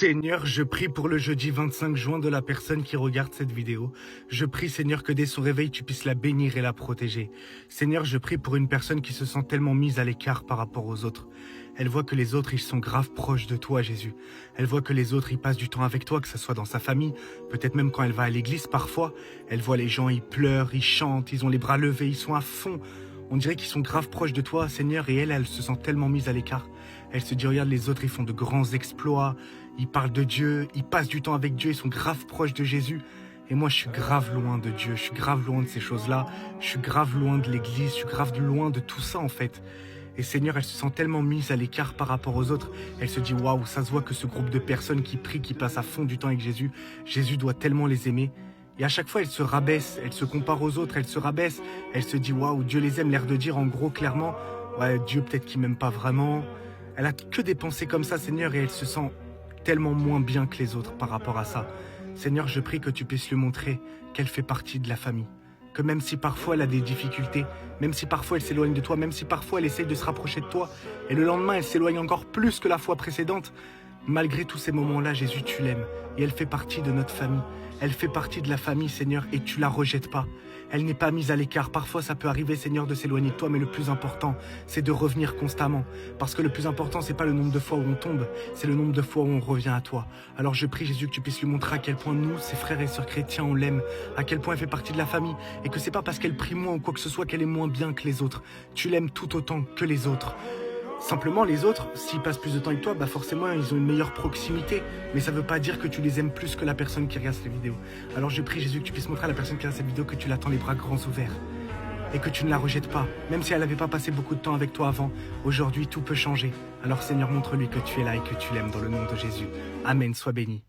Seigneur, je prie pour le jeudi 25 juin de la personne qui regarde cette vidéo. Je prie, Seigneur, que dès son réveil, tu puisses la bénir et la protéger. Seigneur, je prie pour une personne qui se sent tellement mise à l'écart par rapport aux autres. Elle voit que les autres, ils sont grave proches de toi, Jésus. Elle voit que les autres, ils passent du temps avec toi, que ce soit dans sa famille, peut-être même quand elle va à l'église parfois. Elle voit les gens, ils pleurent, ils chantent, ils ont les bras levés, ils sont à fond. On dirait qu'ils sont grave proches de toi, Seigneur, et elle se sent tellement mise à l'écart. Elle se dit, regarde, les autres, ils font de grands exploits, ils parlent de Dieu, ils passent du temps avec Dieu, ils sont grave proches de Jésus. Et moi, je suis grave loin de Dieu, je suis grave loin de ces choses-là, je suis grave loin de l'église, je suis grave loin de tout ça, en fait. Et Seigneur, elle se sent tellement mise à l'écart par rapport aux autres. Elle se dit, waouh, ça se voit que ce groupe de personnes qui prient, qui passent à fond du temps avec Jésus, Jésus doit tellement les aimer. Et à chaque fois, elle se rabaisse, elle se compare aux autres, elle se rabaisse, elle se dit, waouh, Dieu les aime, l'air de dire en gros clairement, ouais, Dieu peut-être qu'il m'aime pas vraiment. Elle a que des pensées comme ça, Seigneur, et elle se sent tellement moins bien que les autres par rapport à ça. Seigneur, je prie que tu puisses lui montrer qu'elle fait partie de la famille. Que même si parfois elle a des difficultés, même si parfois elle s'éloigne de toi, même si parfois elle essaye de se rapprocher de toi, et le lendemain elle s'éloigne encore plus que la fois précédente, malgré tous ces moments-là, Jésus, tu l'aimes. Et elle fait partie de notre famille. Elle fait partie de la famille, Seigneur, et tu la rejettes pas. Elle n'est pas mise à l'écart. Parfois, ça peut arriver, Seigneur, de s'éloigner de toi, mais le plus important, c'est de revenir constamment. Parce que le plus important, c'est pas le nombre de fois où on tombe, c'est le nombre de fois où on revient à toi. Alors je prie, Jésus, que tu puisses lui montrer à quel point nous, ses frères et sœurs chrétiens, on l'aime, à quel point elle fait partie de la famille, et que c'est pas parce qu'elle prie moins ou quoi que ce soit qu'elle est moins bien que les autres. Tu l'aimes tout autant que les autres. Simplement, les autres, s'ils passent plus de temps avec toi, bah forcément, ils ont une meilleure proximité. Mais ça ne veut pas dire que tu les aimes plus que la personne qui regarde cette vidéo. Alors je prie, Jésus, que tu puisses montrer à la personne qui regarde cette vidéo que tu l'attends les bras grands ouverts. Et que tu ne la rejettes pas. Même si elle n'avait pas passé beaucoup de temps avec toi avant, aujourd'hui, tout peut changer. Alors Seigneur, montre-lui que tu es là et que tu l'aimes dans le nom de Jésus. Amen, sois béni.